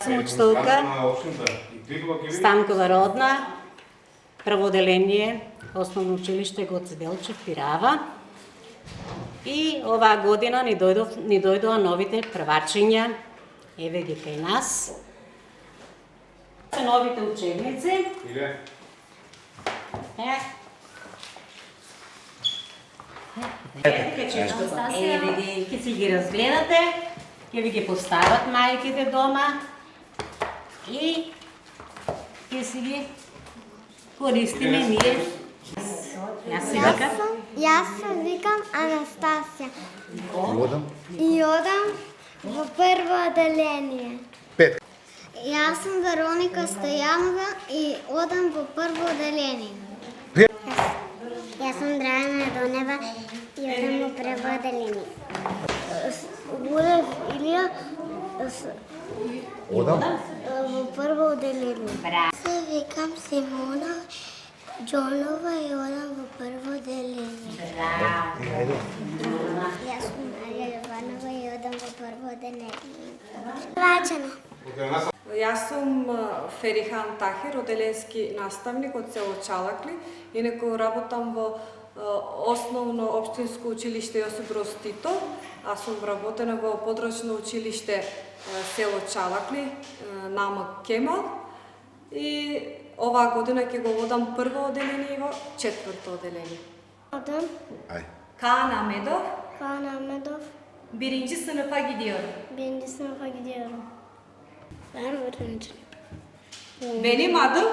Съм учителка Станкова Родна, праводеление, Основно училище Гоце Делчев, Пирава. И оваа година ни дојдоа новите првачиња, еве ги кај нас. Новите учебници. Еве ги, ќе си ги разгледате, ќе ви ги постават мајките дома и ќе си ги користиме ние. Јас се викам Анастасија. И одам во прво оделение. Јас сум Вероника Стојанова и одам во прво оделение. Јас сум Драгана Донева и одам во прво оделение. Гурев Илија Одам? во прво оделение. Се викам Симона Джонова и одам во прво оделение. Јас сум Марија Јованова и одам во прво оделение. Вачено. Јас сум Ферихан Тахир, оделенски наставник од село Чалакли. Инаку работам во Основно општинско училиште Јосип Броз Тито, а сум вработена во подрачно училиште село Чалакли, намак Кемал. И оваа година ќе го водам прво оделение и во четврто оделение. Одам Kaan Ahmedov, Kaan Ahmedov, birinci sınıfa gidiyorum. birinci sınıfa gidiyorum. Ben öğrenci. Benim adım,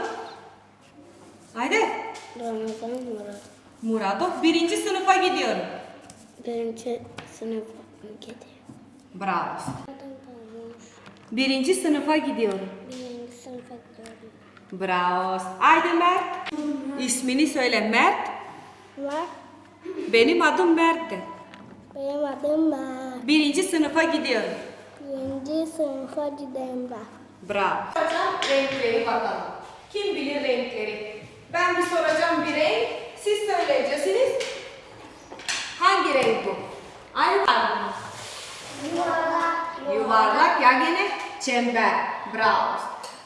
haydi, Ramazan Murat. Muradov, birinci sınıfa gidiyorum. Birinci sınıfa gidiyorum. Bravo. Adım Pavuş. Birinci sınıfa gidiyorum. Birinci sınıfa gidiyorum. Bravo. Haydi Mert. İsmini söyle Mert. Var. Benim adım Mert'ti. Benim adım Mert. Birinci sınıfa gidiyorum. Birinci sınıfa gidiyorum ben. Bravo. Soracağım renkleri bakalım. Kim bilir renkleri? Ben bir soracağım bir renk. Siz söyleyeceksiniz. Hangi renk bu? Aynı var mı? Yuvarlak ya gene çember. Bravo.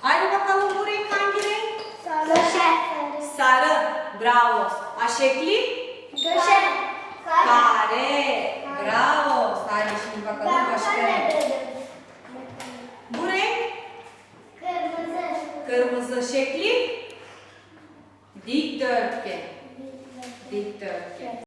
Haydi bakalım bu renk hangi renk? Sarı. Bravo. Aşekli? Göşe. Kare.